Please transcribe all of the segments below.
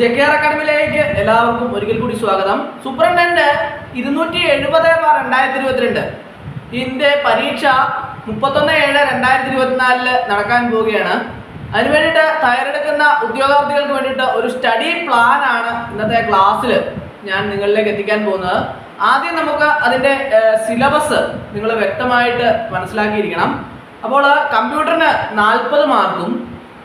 ജെകെആർ അക്കാഡമിയിലേക്ക് എല്ലാവർക്കും ഒരിക്കൽ കൂടി സ്വാഗതം. സൂപ്രണ്ടന്റ് 270/2022 ഇതിന്റെ പരീക്ഷ 31/7/2024 നടക്കാൻ പോവുകയാണ്. അതിനു വേണ്ടിയിട്ട് തയ്യാറെടുക്കുന്ന ഉദ്യോഗാർത്ഥികൾക്ക് വേണ്ടിയിട്ട് ഒരു സ്റ്റഡി പ്ലാൻ ആണ് ഇന്നത്തെ ക്ലാസ്സിൽ ഞാൻ നിങ്ങളിലേക്ക് എത്തിക്കാൻ പോകുന്നത്. ആദ്യം നമുക്ക് അതിൻ്റെ സിലബസ് നിങ്ങൾ വ്യക്തമായിട്ട് മനസ്സിലാക്കിയിരിക്കണം. അപ്പോൾ കമ്പ്യൂട്ടറിന് 40 മാർക്കും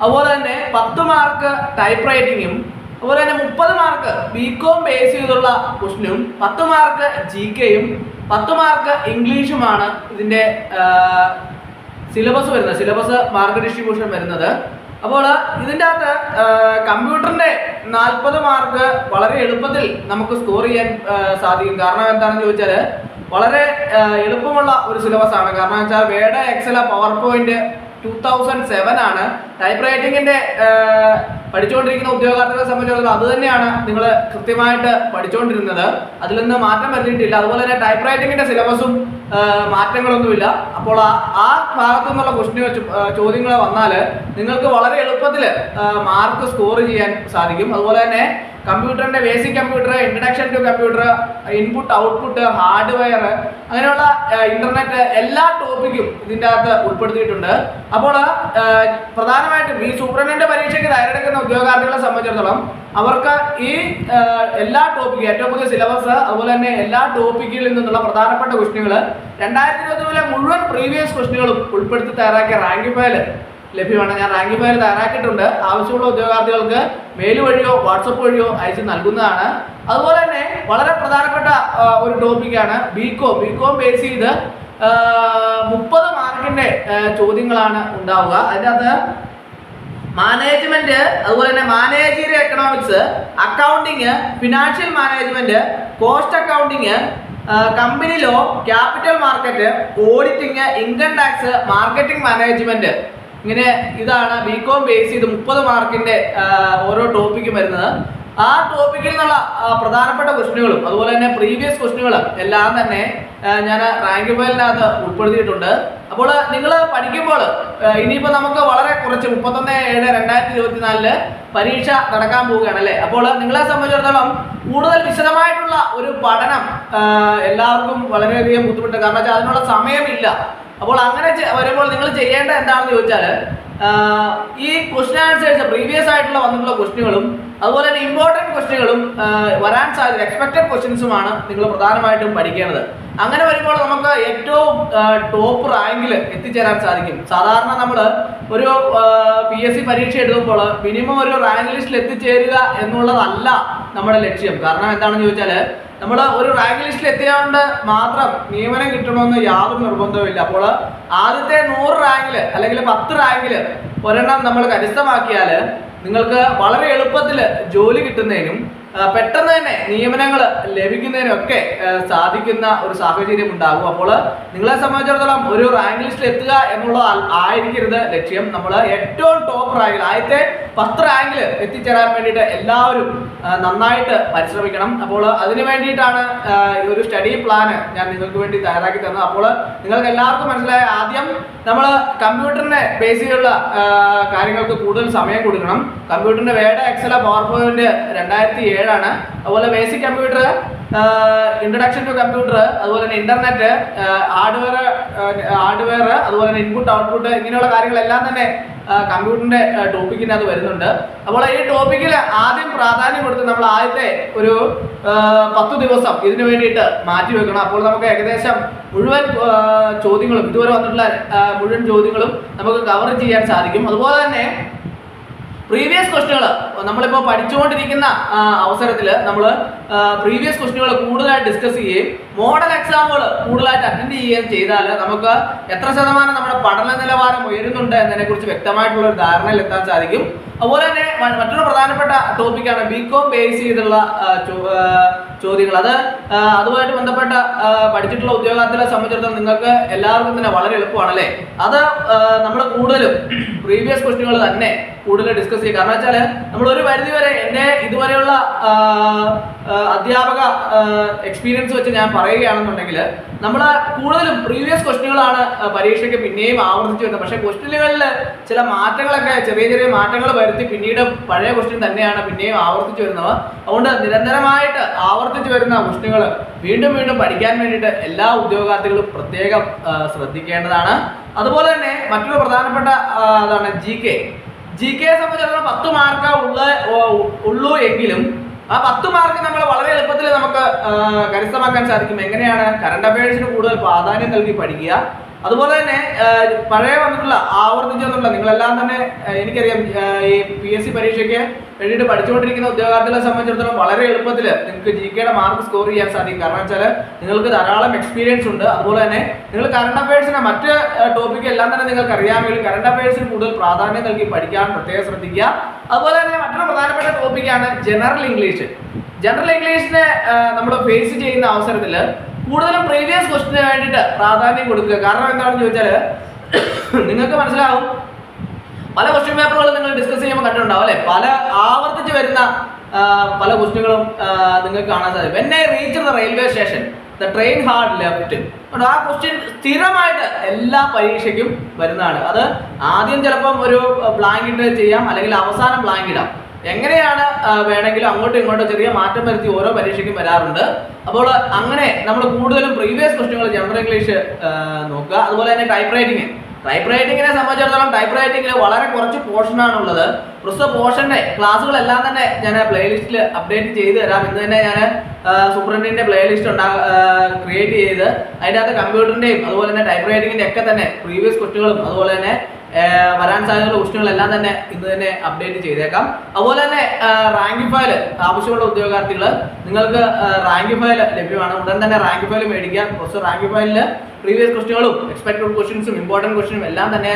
അതുപോലെ തന്നെ 10 മാർക്ക് ടൈപ്പ് റൈറ്റിങ്ങും അതുപോലെ തന്നെ 30 മാർക്ക് ബികോം ബേസ് ചെയ്തുള്ള ക്വസ്റ്റിനും 10 മാർക്ക് GKയും 10 മാർക്ക് ഇംഗ്ലീഷുമാണ് ഇതിൻ്റെ സിലബസ് വരുന്നത്. സിലബസ് മാർക്ക് ഡിസ്ട്രിബ്യൂഷൻ വരുന്നത്. അപ്പോൾ ഇതിൻ്റെ അകത്ത് കമ്പ്യൂട്ടറിൻ്റെ 40 മാർക്ക് വളരെ എളുപ്പത്തിൽ നമുക്ക് സ്കോർ ചെയ്യാൻ സാധിക്കും. കാരണം എന്താണെന്ന് ചോദിച്ചാൽ വളരെ എളുപ്പമുള്ള ഒരു സിലബസ് ആണ്. കാരണം വെച്ചാൽ വേഡ്, എക്സൽ, പവർ പോയിന്റ് 2007 ആണ്. ടൈപ്പ് റൈറ്റിങ്ങിൻ്റെ പഠിച്ചുകൊണ്ടിരിക്കുന്ന ഉദ്യോഗാർത്ഥികളെ സംബന്ധിച്ചിടത്തോളം അത് തന്നെയാണ് നിങ്ങൾ കൃത്യമായിട്ട് പഠിച്ചുകൊണ്ടിരുന്നത്. അതിൽ നിന്ന് മാറ്റം വരുത്തിയിട്ടില്ല. അതുപോലെ തന്നെ ടൈപ്പ് റൈറ്റിങ്ങിൻ്റെ സിലബസും മാറ്റങ്ങളൊന്നുമില്ല. അപ്പോൾ ആ ഭാഗത്തു നിന്നുള്ള ചോദ്യങ്ങൾ വന്നാൽ നിങ്ങൾക്ക് വളരെ എളുപ്പത്തിൽ മാർക്ക് സ്കോർ ചെയ്യാൻ സാധിക്കും. അതുപോലെ തന്നെ കമ്പ്യൂട്ടറിൻ്റെ basic computer, introduction to computer, input output, hardware, അങ്ങനെയുള്ള ഇൻ്റർനെറ്റ് എല്ലാ ടോപ്പിക്കും ഇതിൻ്റെ അകത്ത് ഉൾപ്പെടുത്തിയിട്ടുണ്ട്. അപ്പോൾ പ്രധാനമായിട്ടും ഈ സൂപ്രണ്ടന്റ് പരീക്ഷയ്ക്ക് തയ്യാറെടുക്കുന്ന ഉദ്യോഗാർത്ഥികളെ സംബന്ധിച്ചിടത്തോളം അവർക്ക് ഈ എല്ലാ ടോപ്പിക്കും, ഏറ്റവും പുതിയ സിലബസ്, അതുപോലെ തന്നെ എല്ലാ ടോപ്പിക്കിൽ നിന്നുള്ള പ്രധാനപ്പെട്ട ക്വസ്റ്റ്യനുകൾ 2023 മുഴുവൻ പ്രീവിയസ് ക്വസ്റ്റ്യനുകളും ഉൾപ്പെടുത്തി തയ്യാറാക്കിയ റാങ്ക് ഫയൽ ലഭ്യമാണ്. ഞാൻ റാങ്ക് ഫയൽ തയ്യാറാക്കിയിട്ടുണ്ട്. ആവശ്യമുള്ള ഉദ്യോഗാർത്ഥികൾക്ക് മെയിൽ വഴിയോ വാട്സപ്പ് വഴിയോ അയച്ച് നൽകുന്നതാണ്. അതുപോലെ തന്നെ വളരെ പ്രധാനപ്പെട്ട ഒരു ടോപ്പിക്കാണ് ബികോം ബേസ് ചെയ്ത് 30 മാർക്കിൻ്റെ ചോദ്യങ്ങളാണ് ഉണ്ടാവുക. അതിനകത്ത് മാനേജ്മെന്റ്, അതുപോലെ തന്നെ managerial economics, accounting, financial management, cost accounting, company law, capital market, auditing, income tax, marketing management, ഇങ്ങനെ ഇതാണ് ബികോം ബേസ് ചെയ്ത് 30 മാർക്കിന്റെ ഓരോ ടോപ്പിക്കും വരുന്നത്. ആ ടോപ്പിക്കിൽ നിന്നുള്ള പ്രധാനപ്പെട്ട ക്വസ്റ്റ്യനുകളും അതുപോലെ തന്നെ പ്രീവിയസ് ക്വസ്റ്റ്യനുകളും എല്ലാം തന്നെ ഞാൻ റാങ്ക് ഫയലിനകത്ത് ഉൾപ്പെടുത്തിയിട്ടുണ്ട്. അപ്പോൾ നിങ്ങൾ പഠിക്കുമ്പോൾ ഇനിയിപ്പോൾ നമുക്ക് വളരെ കുറച്ച് 31/7/2024 പരീക്ഷ നടക്കാൻ പോവുകയാണ് അല്ലേ. അപ്പോൾ നിങ്ങളെ സംബന്ധിച്ചിടത്തോളം കൂടുതൽ വിശദമായിട്ടുള്ള ഒരു പഠനം എല്ലാവർക്കും വളരെയധികം ബുദ്ധിമുട്ട്. കാരണം വെച്ചാൽ അതിനുള്ള സമയമില്ല. അപ്പോൾ അങ്ങനെ വരുമ്പോൾ നിങ്ങൾ ചെയ്യേണ്ട എന്താണെന്ന് ചോദിച്ചാൽ ഈ ക്വസ്റ്റ്യൻ ആൻസേഴ്സ് പ്രീവിയസ് ആയിട്ടുള്ള വന്നിട്ടുള്ള ക്വസ്റ്റ്യനുകളും അതുപോലെ തന്നെ ഇമ്പോർട്ടൻറ്റ് ക്വസ്റ്റ്യനുകളും വരാൻ സാധ്യത എക്സ്പെക്റ്റഡ് ക്വസ്റ്റ്യൻസുമാണ് നിങ്ങൾ പ്രധാനമായിട്ടും പഠിക്കേണ്ടത്. അങ്ങനെ വരുമ്പോൾ നമുക്ക് ഏറ്റവും ടോപ്പ് റാങ്കിൽ എത്തിച്ചേരാൻ സാധിക്കും. സാധാരണ നമ്മൾ ഒരു PSC പരീക്ഷ എഴുതുമ്പോൾ മിനിമം ഒരു റാങ്ക് ലിസ്റ്റിൽ എത്തിച്ചേരുക എന്നുള്ളതല്ല നമ്മുടെ ലക്ഷ്യം. കാരണം എന്താണെന്ന് ചോദിച്ചാൽ നമ്മൾ ഒരു റാങ്ക് ലിസ്റ്റിൽ എത്തിയതുകൊണ്ട് മാത്രം നിയമനം കിട്ടണമെന്ന് യാതൊരു നിർബന്ധവുമില്ല. അപ്പോൾ ആദ്യത്തെ 100 റാങ്കിൽ അല്ലെങ്കിൽ 10 റാങ്കിൽ ഒരെണ്ണം നമ്മൾ കരസ്ഥമാക്കിയാൽ നിങ്ങൾക്ക് വളരെ എളുപ്പത്തിൽ ജോലി കിട്ടുന്നതിനും പെട്ടെന്ന് തന്നെ നിയമനങ്ങൾ ലഭിക്കുന്നതിനൊക്കെ സാധിക്കുന്ന ഒരു സാഹചര്യം ഉണ്ടാകും. അപ്പോൾ നിങ്ങളെ സംബന്ധിച്ചിടത്തോളം ഒരു റാങ്ക് ലിസ്റ്റിൽ എത്തുക എന്നുള്ളത് ആയിരിക്കരുത് ലക്ഷ്യം. നമ്മൾ ഏറ്റവും ടോപ്പ് റാങ്കിൽ, ആദ്യത്തെ 10 റാങ്കിൽ എത്തിച്ചേരാൻ വേണ്ടിയിട്ട് എല്ലാവരും നന്നായിട്ട് പരിശ്രമിക്കണം. അപ്പോൾ അതിന് വേണ്ടിയിട്ടാണ് ഒരു സ്റ്റഡി പ്ലാൻ ഞാൻ നിങ്ങൾക്ക് വേണ്ടി തയ്യാറാക്കി തന്നത്. അപ്പോൾ നിങ്ങൾക്ക് എല്ലാവർക്കും മനസ്സിലായ ആദ്യം നമ്മൾ കമ്പ്യൂട്ടറിനെ ബേസ് ചെയ്തുള്ള കാര്യങ്ങൾക്ക് കൂടുതൽ സമയം കൊടുക്കണം. കമ്പ്യൂട്ടറിൻ്റെ വേഡ്, എക്സൽ, പവർ പോയിന്റ് 2007 ആണ്. അതുപോലെ basic computer, introduction to computer, അതുപോലെ തന്നെ ഇന്റർനെറ്റ്, ഹാർഡ്വെയർ, അതുപോലെ തന്നെ ഇൻപുട്ട് ഔട്ട്പുട്ട്, ഇങ്ങനെയുള്ള കാര്യങ്ങളെല്ലാം തന്നെ കമ്പ്യൂട്ടറിന്റെ ടോപ്പിക്കിനകത്ത് വരുന്നുണ്ട്. അപ്പോൾ ഈ ടോപ്പിക്കിൽ ആദ്യം പ്രാധാന്യം കൊടുത്ത് നമ്മൾ ആദ്യത്തെ ഒരു 10 ദിവസം ഇതിനു വേണ്ടിയിട്ട് മാറ്റി വെക്കണം. അപ്പോൾ നമുക്ക് ഏകദേശം മുഴുവൻ ചോദ്യങ്ങളും ഇതുവരെ വന്നിട്ടുള്ള മുഴുവൻ ചോദ്യങ്ങളും നമുക്ക് കവർ ചെയ്യാൻ സാധിക്കും. അതുപോലെ തന്നെ പ്രീവിയസ് ക്വസ്റ്റ്യനുകൾ നമ്മളിപ്പോൾ പഠിച്ചുകൊണ്ടിരിക്കുന്ന അവസരത്തിൽ നമ്മൾ പ്രീവിയസ് ക്വസ്റ്റ്യനുകൾ കൂടുതലായിട്ട് ഡിസ്കസ് ചെയ്യുകയും മോഡൽ എക്സാമുകൾ കൂടുതലായിട്ട് അറ്റൻഡ് ചെയ്യുകയും ചെയ്താൽ നമുക്ക് എത്ര ശതമാനം നമ്മുടെ പഠന നിലവാരം ഉയരുന്നുണ്ട് എന്നതിനെക്കുറിച്ച് വ്യക്തമായിട്ടുള്ള ഒരു ധാരണയിൽ എത്താൻ സാധിക്കും. അതുപോലെ തന്നെ മറ്റൊരു പ്രധാനപ്പെട്ട ടോപ്പിക്കാണ് ബികോം ബേസ് ചെയ്തുള്ള ചോദ്യങ്ങൾ. അത് അതുമായിട്ട് ബന്ധപ്പെട്ട പഠിച്ചിട്ടുള്ള ഉദ്യോഗാർത്ഥികളെ സംബന്ധിച്ചിടത്തോളം നിങ്ങൾക്ക് എല്ലാവർക്കും തന്നെ വളരെ എളുപ്പമാണല്ലേ. അത് നമ്മൾ കൂടുതലും പ്രീവിയസ് ക്വസ്റ്റ്യനുകൾ തന്നെ കൂടുതൽ ഡിസ്കസ് ചെയ്യും. കാരണം വെച്ചാൽ നമ്മൾ ഒരു പരിധി വരെ എൻ്റെ ഇതുവരെയുള്ള അധ്യാപക എക്സ്പീരിയൻസ് വെച്ച് ഞാൻ പറയുകയാണെന്നുണ്ടെങ്കിൽ നമ്മൾ കൂടുതലും പ്രീവിയസ് ക്വസ്റ്റ്യനുകളാണ് പരീക്ഷയ്ക്ക് പിന്നെയും ആവർത്തിച്ച് വരുന്നത്. പക്ഷേ ക്വസ്റ്റ്യനുകളിൽ ചില മാറ്റങ്ങളൊക്കെ ചെറിയ ചെറിയ മാറ്റങ്ങൾ വരുത്തി പിന്നീട് പഴയ ക്വസ്റ്റ്യൻ തന്നെയാണ് പിന്നെയും ആവർത്തിച്ച് വരുന്നത്. അതുകൊണ്ട് നിരന്തരമായിട്ട് ആവർത്തിച്ച് വരുന്ന ക്വസ്റ്റ്യനുകൾ വീണ്ടും വീണ്ടും പഠിക്കാൻ വേണ്ടിയിട്ട് എല്ലാ ഉദ്യോഗാർത്ഥികളും പ്രത്യേകം ശ്രദ്ധിക്കേണ്ടതാണ്. അതുപോലെ തന്നെ മറ്റൊരു പ്രധാനപ്പെട്ട അതാണ് ജി കെ സംബന്ധിച്ചിടത്തോളം 10 മാർക്ക് ഉള്ളൂ എങ്കിലും ആ 10 മാർക്ക് നമ്മൾ വളരെ എളുപ്പത്തിൽ നമുക്ക് കരസ്ഥമാക്കാൻ സാധിക്കും. എങ്ങനെയാണ്? കറണ്ട് അഫയേഴ്സിന് കൂടുതൽ പ്രാധാന്യം നൽകി പഠിക്കുക. അതുപോലെ തന്നെ പഴയ വന്നിട്ടുള്ള ആവർത്തിച്ച് വന്നിട്ടുള്ള നിങ്ങളെല്ലാം തന്നെ എനിക്കറിയാം ഈ PSC പരീക്ഷയ്ക്ക് വേണ്ടിയിട്ട് പഠിച്ചുകൊണ്ടിരിക്കുന്ന ഉദ്യോഗാർത്ഥികളെ സംബന്ധിച്ചിടത്തോളം വളരെ എളുപ്പത്തിൽ നിങ്ങൾക്ക് GK മാർക്ക് സ്കോർ ചെയ്യാൻ സാധിക്കും. കാരണം വെച്ചാൽ നിങ്ങൾക്ക് ധാരാളം എക്സ്പീരിയൻസ് ഉണ്ട്. അതുപോലെ തന്നെ നിങ്ങൾ കറണ്ട് അഫയേഴ്സിന് മറ്റ് ടോപ്പിക് എല്ലാം തന്നെ നിങ്ങൾക്ക് അറിയാമെങ്കിൽ കറണ്ട് അഫയേഴ്സിന് കൂടുതൽ പ്രാധാന്യം നൽകി പഠിക്കാൻ പ്രത്യേകം ശ്രദ്ധിക്കുക. അതുപോലെ തന്നെ മറ്റൊരു പ്രധാനപ്പെട്ട ടോപ്പിക്കാണ് ജനറൽ ഇംഗ്ലീഷ്. ജനറൽ ഇംഗ്ലീഷിനെ നമ്മൾ ഫേസ് ചെയ്യുന്ന അവസരത്തിൽ കൂടുതലും പ്രീവിയസ് ക്വസ്റ്റിന് വേണ്ടിയിട്ട് പ്രാധാന്യം കൊടുക്കുക. കാരണം എന്താണെന്ന് ചോദിച്ചാൽ നിങ്ങൾക്ക് മനസ്സിലാവും, പല ക്വസ്റ്റ്യൻ പേപ്പറുകളും നിങ്ങൾ ഡിസ്കസ് ചെയ്യുമ്പോൾ കണ്ടിട്ടുണ്ടാവും അല്ലെ, പല ആവർത്തിച്ച് വരുന്ന പല ക്വസ്റ്റ്യനുകളും നിങ്ങൾക്ക് കാണാൻ സാധിക്കും. When I reach the railway station the train had left. ആ ക്വസ്റ്റ്യൻ സ്ഥിരമായിട്ട് എല്ലാ പരീക്ഷയ്ക്കും വരുന്നതാണ്. അത് ആദ്യം ചിലപ്പം ഒരു ബ്ലാങ്ക് ഇട്ട് ചെയ്യാം, അല്ലെങ്കിൽ അവസാനം ബ്ലാങ്ക് ഇടാം. എങ്ങനെയാണ് വേണമെങ്കിലും അങ്ങോട്ടും ഇങ്ങോട്ടും ചെറിയ മാറ്റം വരുത്തി ഓരോ പരീക്ഷയ്ക്കും വരാറുണ്ട്. അപ്പോൾ അങ്ങനെ നമ്മൾ കൂടുതലും പ്രീവിയസ് ക്വസ്റ്റ്യനുകൾ ജനറൽ ഇംഗ്ലീഷ് നോക്കുക. അതുപോലെ തന്നെ ടൈപ്പ് റൈറ്റിങ്ങിനെ സംബന്ധിച്ചിടത്തോളം ടൈപ്പ് റൈറ്റിങ്ങിൽ വളരെ കുറച്ച് പോർഷനാണുള്ളത്. പ്രസ്തുത പോർഷൻ്റെ ക്ലാസ്സുകളെല്ലാം തന്നെ ഞാൻ പ്ലേലിസ്റ്റിൽ അപ്ഡേറ്റ് ചെയ്ത് തരാം. ഇന്ന് തന്നെ ഞാൻ സൂപ്രണ്ടിൻ്റെ പ്ലേലിസ്റ്റ് ക്രിയേറ്റ് ചെയ്ത് അതിൻ്റെ അകത്ത് കമ്പ്യൂട്ടറിൻ്റെയും അതുപോലെ തന്നെ ടൈപ്പ് റൈറ്റിങ്ങിൻ്റെ ഒക്കെ തന്നെ പ്രീവിയസ് ക്വസ്റ്റ്യനുകളും അതുപോലെ തന്നെ വരാൻ സാധ്യതയുള്ള ക്വസ്റ്റ്യനുകളെല്ലാം തന്നെ ഇന്ന് തന്നെ അപ്ഡേറ്റ് ചെയ്തേക്കാം. അതുപോലെ തന്നെ റാങ്ക് ഫയൽ ആവശ്യമുള്ള ഉദ്യോഗാർത്ഥികൾ നിങ്ങൾക്ക് റാങ്ക് ഫയൽ ലഭ്യമാണ്. ഉടൻ തന്നെ റാങ്ക് ഫയൽ മേടിക്കുക. പ്രൊഫസർ റാങ്ക് ഫയലിൽ പ്രീവിയസ് ക്വസ്റ്റ്യനുകളും എക്സ്പെക്റ്റഡ് ക്വസ്റ്റ്യൻസും ഇമ്പോർട്ടൻറ്റ് ക്വസ്റ്റ്യനും എല്ലാം തന്നെ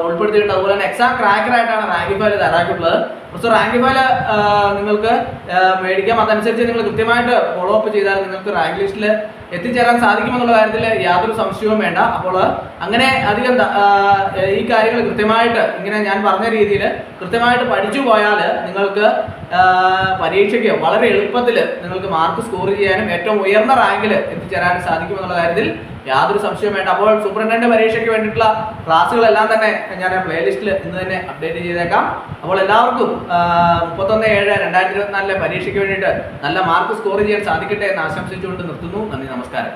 ഉൾപ്പെടുത്തിയിട്ടുണ്ട്. അതുപോലെ തന്നെ എക്സാം ക്രാക്കറായിട്ടാണ് റാങ്ക് ഫയൽ തയ്യാറാക്കിയിട്ടുള്ളത്. പ്രൊഫസർ റാങ്ക് ഫയൽ നിങ്ങൾക്ക് മേടിക്കാം. അതനുസരിച്ച് നിങ്ങൾ കൃത്യമായിട്ട് ഫോളോ അപ്പ് ചെയ്താൽ നിങ്ങൾക്ക് റാങ്ക് ലിസ്റ്റിൽ എത്തിച്ചേരാൻ സാധിക്കുമെന്നുള്ള കാര്യത്തിൽ യാതൊരു സംശയവും വേണ്ട. അപ്പോൾ അങ്ങനെ അധികം ഈ കാര്യങ്ങൾ കൃത്യമായിട്ട് ഇങ്ങനെ ഞാൻ പറഞ്ഞ രീതിയിൽ കൃത്യമായിട്ട് പഠിച്ചു പോയാൽ നിങ്ങൾക്ക് പരീക്ഷയ്ക്ക് വളരെ എളുപ്പത്തിൽ നിങ്ങൾക്ക് മാർക്ക് സ്കോർ ചെയ്യാനും ഏറ്റവും ഉയർന്ന റാങ്കിൽ എത്തിച്ചേരാനും സാധിക്കുമെന്നുള്ള കാര്യത്തിൽ യാതൊരു സംശയവും വേണ്ട. അപ്പോൾ സൂപ്രണ്ടന്റ് പരീക്ഷയ്ക്ക് വേണ്ടിയിട്ടുള്ള ക്ലാസ്സുകളെല്ലാം തന്നെ ഞാൻ പ്ലേലിസ്റ്റിൽ ഇന്ന് തന്നെ അപ്ഡേറ്റ് ചെയ്തേക്കാം. അപ്പോൾ എല്ലാവർക്കും 31/7/2024 പരീക്ഷയ്ക്ക് വേണ്ടിയിട്ട് നല്ല മാർക്ക് സ്കോർ ചെയ്യാൻ സാധിക്കട്ടെ എന്ന് ആശംസിച്ചുകൊണ്ട് നിർത്തുന്നു. നന്ദി, നമസ്കാരം.